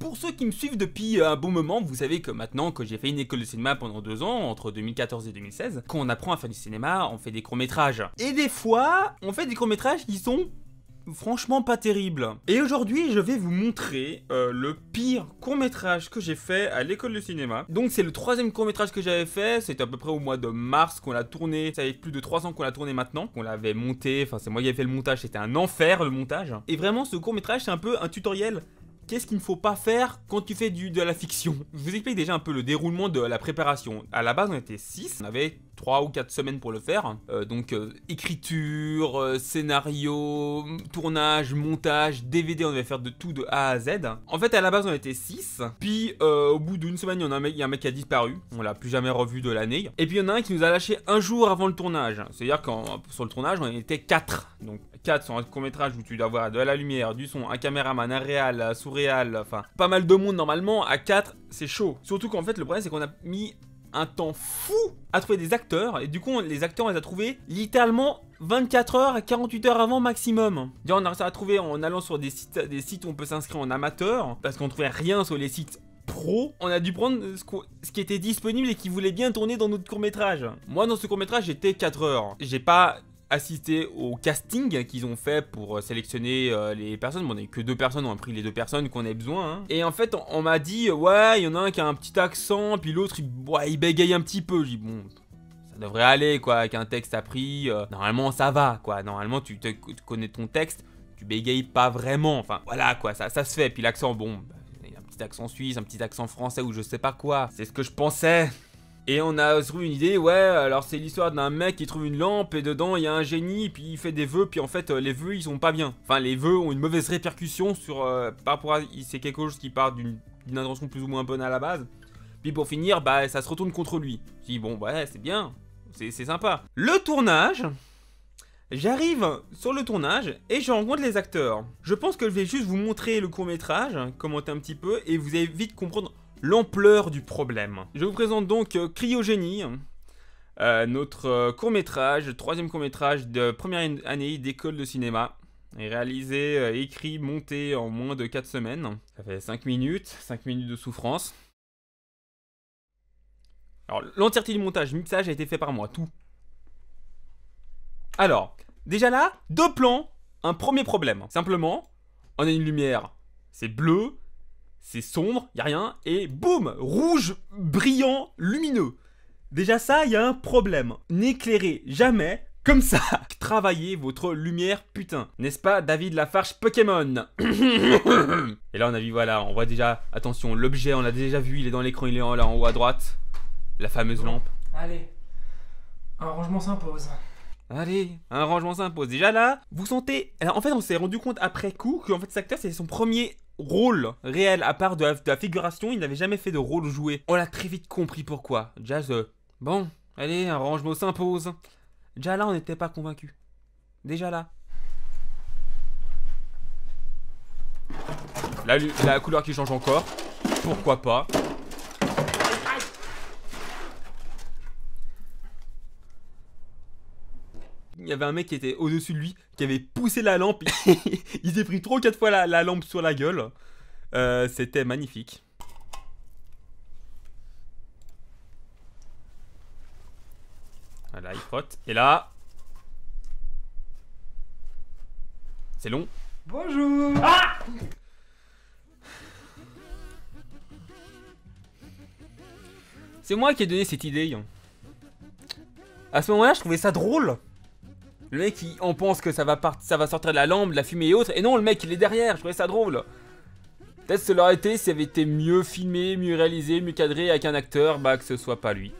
Pour ceux qui me suivent depuis un bon moment, vous savez que maintenant que j'ai fait une école de cinéma pendant 2 ans, entre 2014 et 2016, quand on apprend à faire du cinéma, on fait des courts-métrages. Et des fois, on fait des courts-métrages qui sont franchement pas terribles. Et aujourd'hui, je vais vous montrer le pire court-métrage que j'ai fait à l'école de cinéma. Donc c'est le 3e court-métrage que j'avais fait, c'était à peu près au mois de mars qu'on l'a tourné. Ça fait plus de 3 ans qu'on l'a tourné maintenant, qu'on l'avait monté, enfin c'est moi qui avais fait le montage, c'était un enfer le montage. Et vraiment ce court-métrage c'est un peu un tutoriel. Qu'est-ce qu'il ne faut pas faire quand tu fais de la fiction? Je vous explique déjà un peu le déroulement de la préparation. À la base, on était 6, on avait 3 ou 4 semaines pour le faire. Donc écriture, scénario, tournage, montage, DVD, on devait faire de tout de A à Z. En fait, à la base, on était 6. Puis au bout d'une semaine, il y a un mec qui a disparu. On l'a plus jamais revu de l'année. Et puis il y en a un qui nous a lâché un jour avant le tournage. C'est-à-dire que sur le tournage, on était 4. Donc 4 sur un court-métrage où tu dois avoir de la lumière, du son, un caméraman, un réal, un sous-réal, enfin pas mal de monde normalement. À 4, c'est chaud. Surtout qu'en fait, le problème, c'est qu'on a mis un temps fou à trouver des acteurs. Et du coup, les acteurs, on les a trouvés littéralement 24 heures à 48 heures avant maximum. On a réussi à trouver en allant sur des sites où on peut s'inscrire en amateur, parce qu'on trouvait rien sur les sites pro. On a dû prendre ce qui était disponible et qui voulait bien tourner dans notre court-métrage. Moi, dans ce court-métrage, j'étais 4 heures. J'ai pas assisté au casting qu'ils ont fait pour sélectionner les personnes. Bon, on n'a eu que 2 personnes, on a pris les 2 personnes qu'on avait besoin. Hein. Et en fait, on m'a dit, ouais, il y en a un qui a un petit accent, puis l'autre, il bégaye un petit peu. J'ai dit, bon, ça devrait aller, quoi, avec un texte appris. Normalement, ça va, quoi. Normalement, tu connais ton texte, tu bégayes pas vraiment. Enfin, voilà, quoi, ça se fait. Puis l'accent, bon, il y a un petit accent suisse, un petit accent français ou je sais pas quoi. C'est ce que je pensais. Et on a trouvé une idée, ouais, alors c'est l'histoire d'un mec qui trouve une lampe et dedans il y a un génie, puis il fait des vœux, puis en fait les vœux ils sont pas bien. Enfin les vœux ont une mauvaise répercussion sur, par rapport à, c'est quelque chose qui part d'une intention plus ou moins bonne à la base. Puis pour finir, bah ça se retourne contre lui. Je dis bon ouais c'est bien, c'est sympa. Le tournage, j'arrive sur le tournage et je rencontre les acteurs. Je pense que je vais juste vous montrer le court-métrage, commenter un petit peu et vous allez vite comprendre l'ampleur du problème. Je vous présente donc Cryogénie, notre court-métrage, 3e court-métrage de première année d'école de cinéma. Réalisé, écrit, monté en moins de 4 semaines. Ça fait 5 minutes de souffrance. Alors, l'entièreté du montage, mixage a été fait par moi, tout. Alors, déjà là, 2 plans, un premier problème. Simplement, on a une lumière, c'est bleu, c'est sombre, y a rien, et boum, rouge, brillant, lumineux. Déjà ça, y a un problème. N'éclairez jamais comme ça. Travaillez votre lumière, putain. N'est-ce pas, David Lafarge Pokémon? Et là, on a vu, voilà, on voit déjà, attention, l'objet, on l'a déjà vu, il est dans l'écran, il est là en haut à droite. La fameuse lampe. Allez, un rangement s'impose. Allez, un rangement s'impose. Déjà là, vous sentez... Alors, en fait, on s'est rendu compte après coup qu'en fait, cet acteur, c'est son premier rôle réel, à part de la figuration, il n'avait jamais fait de rôle joué. On l'a très vite compris pourquoi. Déjà, bon, allez, un rangement s'impose. Déjà là, on n'était pas convaincus. Déjà là. La couleur qui change encore. Pourquoi pas. Il y avait un mec qui était au-dessus de lui, qui avait poussé la lampe. Il s'est pris 3 ou 4 fois la lampe sur la gueule. C'était magnifique. Voilà, il frotte. Et là... c'est long. Bonjour. Ah! C'est moi qui ai donné cette idée. À ce moment-là, je trouvais ça drôle. Le mec, on pense que ça va sortir de la lampe, de la fumée et autres. Et non, le mec, il est derrière. Je trouvais ça drôle. Peut-être que ça l'aurait été si ça avait été mieux filmé, mieux réalisé, mieux cadré avec un acteur, bah que ce soit pas lui.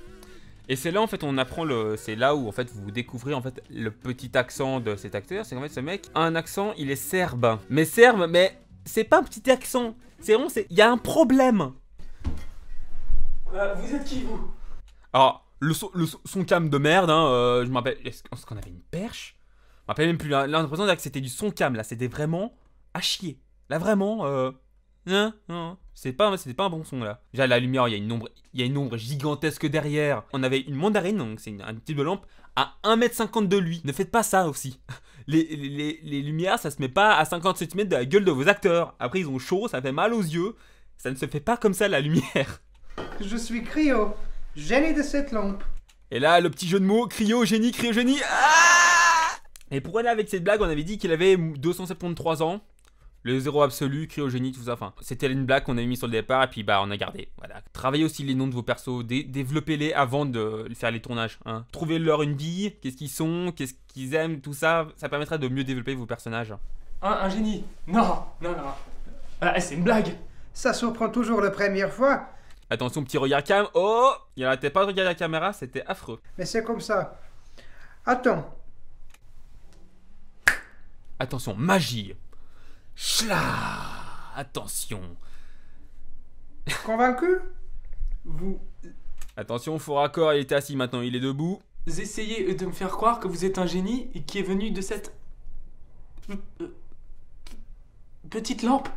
Et c'est là, en fait, on apprend c'est là où, en fait, vous découvrez, en fait, le petit accent de cet acteur. C'est qu'en fait, ce mec a un accent, il est serbe. Mais serbe, mais c'est pas un petit accent. C'est vraiment, il y a un problème. Vous êtes qui, vous? Alors... son cam de merde, hein, je me rappelle, est-ce qu'on avait une perche? Je me rappelle même plus, là on a l'impression que c'était du son cam, là, c'était vraiment à chier. Là vraiment, non, c'était pas un bon son là. Déjà la lumière, il y a une ombre gigantesque derrière. On avait une mandarine, donc c'est un type de lampe, à 1,50 m de lui. Ne faites pas ça aussi. Les lumières, ça se met pas à 50 cm de la gueule de vos acteurs. Après ils ont chaud, ça fait mal aux yeux. Ça ne se fait pas comme ça, la lumière. Je suis Cryo, génie de cette lampe. Et là, le petit jeu de mots, cryogénie, cryogénie. Ah! Et pour aller avec cette blague, on avait dit qu'il avait 273 ans. Le zéro absolu, cryogénie, tout ça. Enfin, c'était une blague qu'on avait mis sur le départ et puis bah on a gardé. Voilà. Travaillez aussi les noms de vos persos, développez-les avant de faire les tournages. Hein. Trouvez-leur une bille, qu'est-ce qu'ils sont, qu'est-ce qu'ils aiment, tout ça. Ça permettra de mieux développer vos personnages. Un génie. Non, non, non. C'est une blague. Ça surprend toujours la première fois, Attention, petit regard cam. Oh, il n'arrêtait pas de regarder la caméra, c'était affreux. mais c'est comme ça. Attends, Attention, magie. Chla. Attention. convaincu? Vous Attention, faux raccord, il était assis maintenant, il est debout. essayez de me faire croire que vous êtes un génie et qui est venu de cette... petite lampe.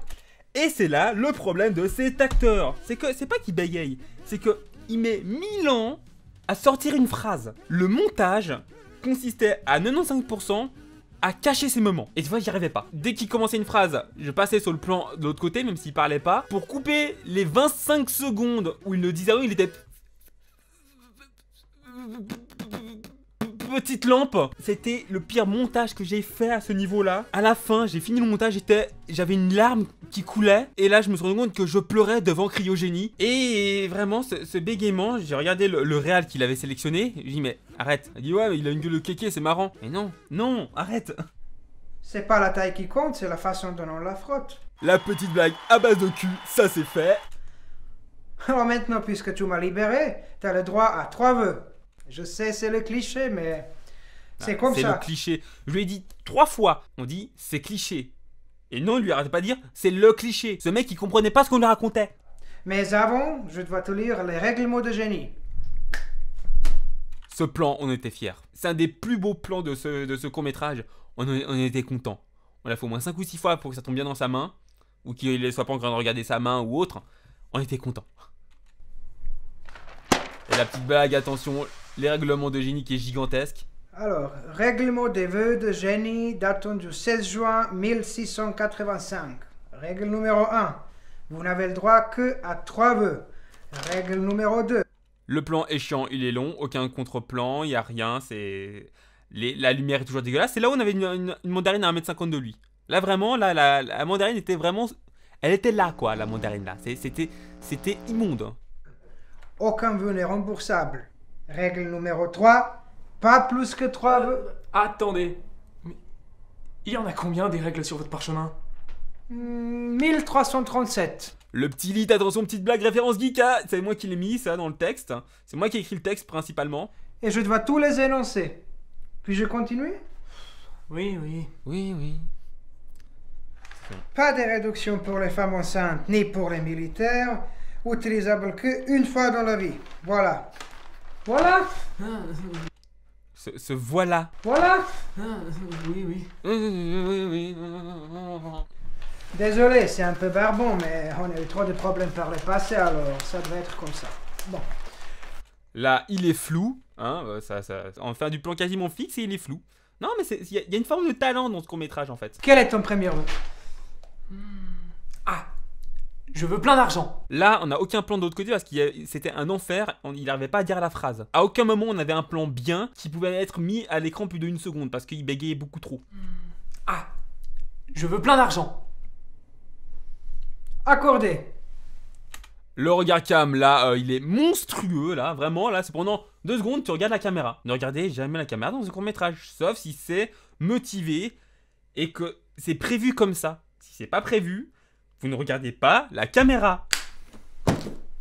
Et c'est là le problème de cet acteur. C'est que c'est pas qu'il bégaye, c'est que il met 1000 ans à sortir une phrase. Le montage consistait à 95% à cacher ses moments. Et tu vois, j'y arrivais pas. Dès qu'il commençait une phrase, je passais sur le plan de l'autre côté, même s'il parlait pas, pour couper les 25 secondes où il ne disait rien, il était... Petite lampe. C'était le pire montage que j'ai fait à ce niveau-là. À la fin, j'ai fini le montage, j'avais une larme qui coulait. Et là, je me suis rendu compte que je pleurais devant Cryogénie. Et vraiment, ce bégaiement, j'ai regardé le réal qu'il avait sélectionné. J'ai dit, mais arrête. Il dit, ouais, mais il a une gueule de kéké, c'est marrant. Mais non, non, arrête. C'est pas la taille qui compte, c'est la façon dont on la frotte. La petite blague à base de cul, ça c'est fait. Alors maintenant, puisque tu m'as libéré, t'as le droit à 3 vœux. Je sais, c'est le cliché, mais c'est comme C'est ça. le cliché. Je lui ai dit 3 fois. On dit c'est cliché. Et non, il lui arrêtait pas de dire c'est le cliché. Ce mec, il comprenait pas ce qu'on lui racontait. Mais avant, je dois te lire les règlements de génie. Ce plan, on était fiers. C'est un des plus beaux plans de ce court-métrage. On était contents. On l'a fait au moins 5 ou 6 fois pour que ça tombe bien dans sa main. Ou qu'il ne soit pas en train de regarder sa main ou autre. On était contents. Et la petite blague, attention, les règlements de génie qui est gigantesque. Alors, règlement des vœux de génie datant du 16 juin 1685. Règle numéro 1. Vous n'avez le droit que à 3 vœux. Règle numéro 2. Le plan est chiant, il est long, aucun contre-plan, il n'y a rien, c'est... La lumière est toujours dégueulasse. C'est là où on avait une mandarine à 1m50 de lui. Là vraiment, là, la mandarine était vraiment... Elle était là quoi, la mandarine là. C'était immonde. Aucun vœu n'est remboursable. Règle numéro 3. Pas plus que 3 vœux. Attendez. Mais il y en a combien des règles sur votre parchemin? 1337. Le petit lit, attention, petite blague, référence geek, hein. C'est moi qui l'ai mis ça dans le texte. C'est moi qui ai écrit le texte principalement. Et je dois tous les énoncer. Puis je continue? Oui, oui. Oui, oui. Pas de réduction pour les femmes enceintes ni pour les militaires. Utilisable qu'une fois dans la vie. Voilà. Voilà. Ce voilà. Voilà. Oui, oui. Oui. Désolé, c'est un peu barbon, mais on a eu trop de problèmes par le passé, alors ça devait être comme ça. Bon. Là, il est flou. Hein, on fait du plan quasiment fixe et il est flou. Non, mais il y a une forme de talent dans ce court-métrage en fait. Quel est ton premier vœu? Ah, je veux plein d'argent. Là, on n'a aucun plan de l'autre côté parce que c'était un enfer. Il n'arrivait pas à dire la phrase. À aucun moment, on avait un plan bien qui pouvait être mis à l'écran plus d'1 seconde parce qu'il bégayait beaucoup trop. Ah, je veux plein d'argent. Accordé. Le regard cam, là, il est monstrueux, là, vraiment, là, c'est pendant 2 secondes, tu regardes la caméra. Ne regardez jamais la caméra dans un court-métrage, sauf si c'est motivé et que c'est prévu comme ça. Si c'est pas prévu, vous ne regardez pas la caméra.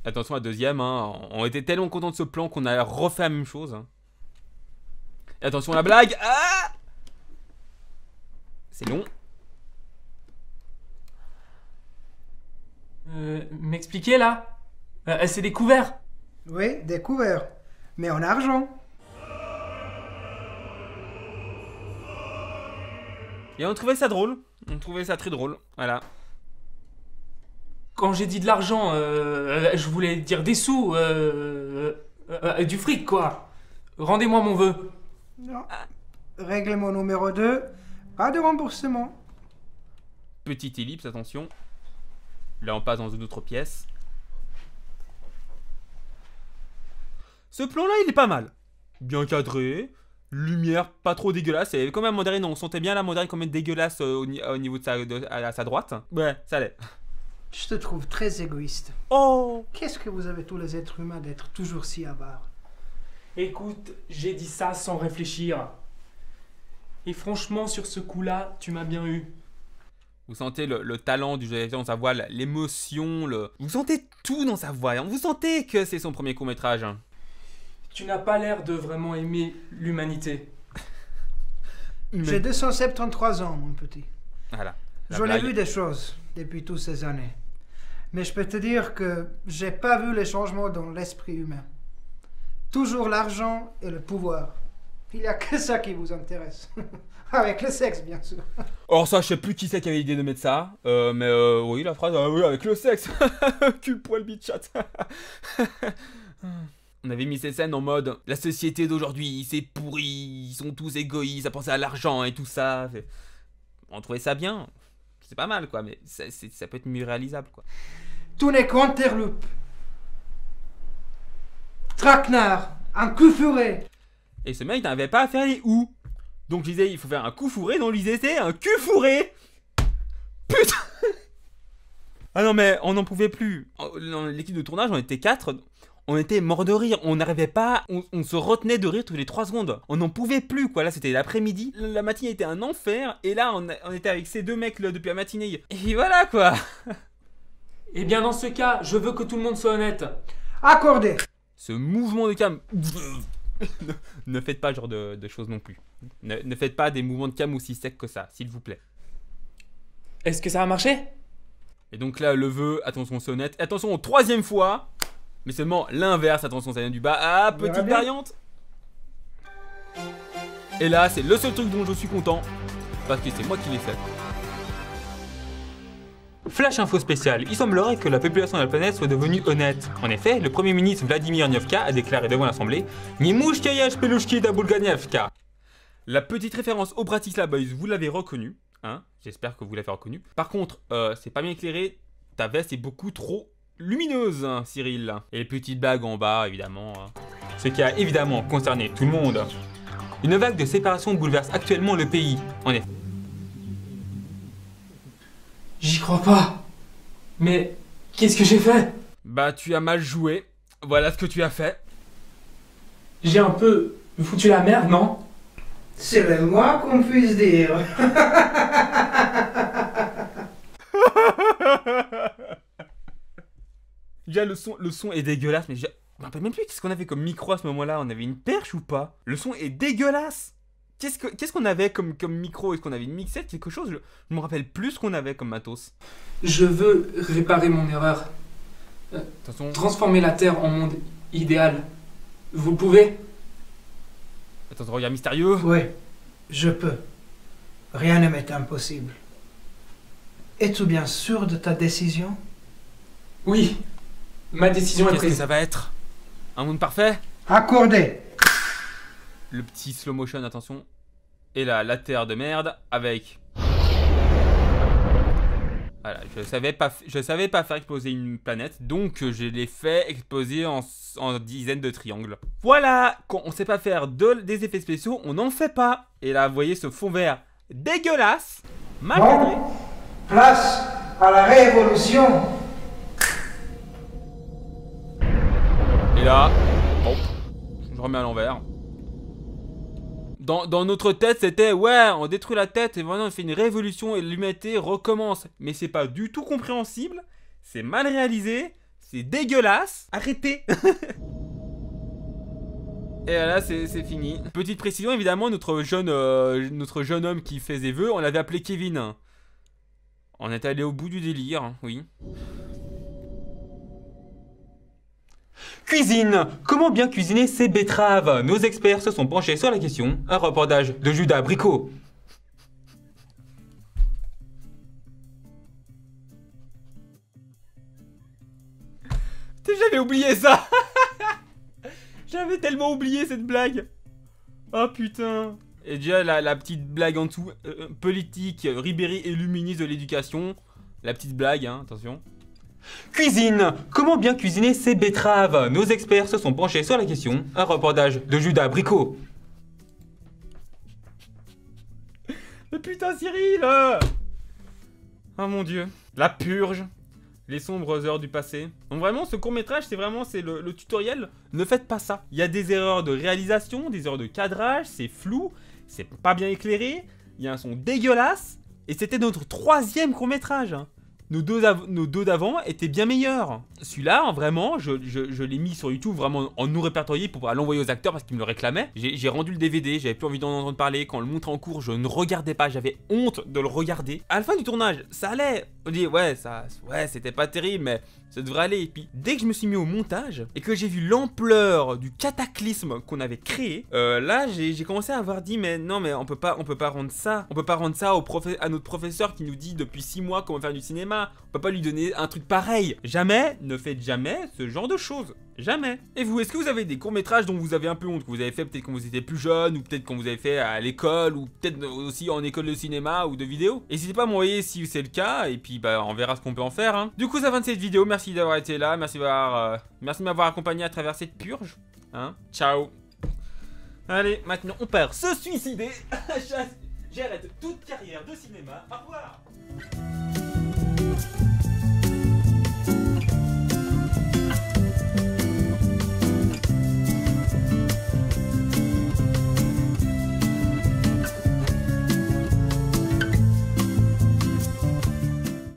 Attention à la deuxième, hein, on était tellement contents de ce plan qu'on a refait la même chose. Hein. Et attention à la blague. Ah, c'est long. M'expliquer là? C'est des couverts. Oui, découvert. Mais en argent. Et on trouvait ça drôle. On trouvait ça très drôle. Voilà. Quand j'ai dit de l'argent, je voulais dire des sous, du fric quoi. Rendez-moi mon vœu. Non. Règlement numéro 2. Pas de remboursement. Petite ellipse, attention. Là, on passe dans une autre pièce. Ce plan-là, il est pas mal. Bien cadré. Lumière pas trop dégueulasse. Et comme la mandarine, on sentait bien la mandarine comme dégueulasse au niveau de à sa droite. Ouais, ça allait. Je te trouve très égoïste. Oh! Qu'est-ce que vous avez tous les êtres humains d'être toujours si avares? Écoute, j'ai dit ça sans réfléchir. Et franchement, sur ce coup-là, tu m'as bien eu. Vous sentez le talent du jeu dans sa voix, l'émotion, Vous sentez tout dans sa voix. Vous sentez que c'est son premier court-métrage. Tu n'as pas l'air de vraiment aimer l'humanité. J'ai 273 ans, mon petit. Voilà. J'en ai vu des choses depuis toutes ces années. Mais je peux te dire que j'ai pas vu les changements dans l'esprit humain. Toujours l'argent et le pouvoir. Il n'y a que ça qui vous intéresse. Avec le sexe, bien sûr. Or ça, je sais plus qui c'est qui avait l'idée de mettre ça. Mais oui, la phrase, oui, avec le sexe. Cul poil bitchat. On avait mis ces scènes en mode la société d'aujourd'hui, c'est pourri, ils sont tous égoïstes à penser à l'argent et tout ça. On trouvait ça bien. C'est pas mal, quoi, mais ça peut être mieux réalisable, quoi. Tout n'est qu'enterloupe. Traquenard, un coup fourré. Et ce mec n'avait pas à faire les ou. Donc je disais, il faut faire un coup fourré, donc je disais, c'est un cul fourré. Putain. Ah non, mais on n'en pouvait plus. Dans l'équipe de tournage, on était 4. On était mort de rire, on n'arrivait pas, on se retenait de rire toutes les 3 secondes. On n'en pouvait plus, quoi. Là, c'était l'après-midi, la matinée était un enfer, et là, on était avec ces deux mecs là, depuis la matinée. Et voilà, quoi. Eh bien, dans ce cas, je veux que tout le monde soit honnête. Accordé. Ce mouvement de cam... ne faites pas ce genre de choses non plus. Ne faites pas des mouvements de cam aussi secs que ça, s'il vous plaît. Est-ce que ça a marché? Et donc là, le vœu, attention, c'est honnête. Attention, 3e fois. Mais seulement l'inverse, attention, ça vient du bas. Ah, petite variante. Et là, c'est le seul truc dont je suis content. Parce que c'est moi qui l'ai fait. Flash info spéciale, il semblerait que la population de la planète soit devenue honnête. En effet, le premier ministre Vladimir Nyovka a déclaré devant l'Assemblée « Nimouchkayash pelouchki da Bulganievka ». La petite référence au Bratislava Boys, vous l'avez reconnu, hein? J'espère que vous l'avez reconnu. Par contre, c'est pas bien éclairé, ta veste est beaucoup trop lumineuse, hein, Cyril. Et les petites blagues en bas, évidemment. Hein. Ce qui a évidemment concerné tout le monde. Une vague de séparation bouleverse actuellement le pays. En effet. J'y crois pas. Mais qu'est-ce que j'ai fait? Bah, tu as mal joué. Voilà ce que tu as fait. J'ai un peu foutu la merde, non? C'est le moins qu'on puisse dire. Déjà, le son est dégueulasse, mais je me rappelle même plus qu'est-ce qu'on avait comme micro à ce moment-là. On avait une perche ou pas? Le son est dégueulasse. Qu'est-ce qu'on avait comme micro? Est-ce qu'on avait une mixette, quelque chose? Je me rappelle plus ce qu'on avait comme matos. Je veux réparer mon erreur. Attention. Transformer la Terre en monde idéal. Vous le pouvez? Attends, regarde mystérieux. Oui, je peux. Rien ne m'est impossible. Es-tu bien sûr de ta décision? Oui. Ma décision est Qu'est-ce que prise. ça va être? Un monde parfait? Accordé. Le petit slow motion, attention. Et là, la terre de merde avec... Voilà, je savais pas faire exploser une planète, donc je l'ai fait exploser en dizaines de triangles. Voilà, quand on sait pas faire des effets spéciaux, on n'en fait pas. Et là, vous voyez ce fond vert dégueulasse, mal cadré. Bon, place à la révolution. Et là, bon, je remets à l'envers. Dans notre tête, c'était ouais, on détruit la tête et maintenant on fait une révolution et l'humanité recommence. Mais c'est pas du tout compréhensible, c'est mal réalisé, c'est dégueulasse. Arrêtez. Et là, c'est fini. Petite précision, évidemment, notre jeune homme qui fait des vœux, on l'avait appelé Kevin. On est allé au bout du délire, oui. Cuisine. Comment bien cuisiner ces betteraves? Nos experts se sont penchés sur la question. Un reportage de Judas Bricot. J'avais oublié ça. J'avais tellement oublié cette blague. Oh putain. Et déjà la petite blague en dessous, politique, Ribéry illuministe de l'éducation. La petite blague, hein, attention. Cuisine. Comment bien cuisiner ces betteraves? Nos experts se sont penchés sur la question. Un reportage de Judas Bricot. Mais putain, Cyril! Oh mon dieu. La purge. Les sombres heures du passé. Donc vraiment, ce court-métrage, c'est le tutoriel. Ne faites pas ça. Il y a des erreurs de réalisation, des erreurs de cadrage, c'est flou, c'est pas bien éclairé, il y a un son dégueulasse. Et c'était notre 3e court-métrage. Nos deux d'avant étaient bien meilleurs. Celui-là, vraiment, je l'ai mis sur YouTube vraiment en non répertorié pour pouvoir l'envoyer aux acteurs parce qu'ils me le réclamaient. J'ai rendu le DVD, j'avais plus envie d'en entendre parler. Quand on le montrait en cours, je ne regardais pas, j'avais honte de le regarder. À la fin du tournage, ça allait. On dit, ouais, c'était pas terrible, mais ça devrait aller. Et puis, dès que je me suis mis au montage et que j'ai vu l'ampleur du cataclysme qu'on avait créé, là, j'ai commencé à avoir dit, mais non, mais on peut pas rendre ça. On peut pas rendre ça à notre professeur qui nous dit depuis 6 mois comment faire du cinéma. On peut pas lui donner un truc pareil. Jamais, ne faites jamais ce genre de choses. Jamais. Et vous, est-ce que vous avez des courts-métrages dont vous avez un peu honte, que vous avez fait peut-être quand vous étiez plus jeune, ou peut-être quand vous avez fait à l'école, ou peut-être aussi en école de cinéma ou de vidéo? N'hésitez pas à m'envoyer si c'est le cas, et puis bah on verra ce qu'on peut en faire. Hein. Du coup, ça fin de cette vidéo, merci d'avoir été là, merci de m'avoir accompagné à travers cette purge. Hein. Ciao. Allez, maintenant on part se suicider. J'arrête toute carrière de cinéma. Au revoir.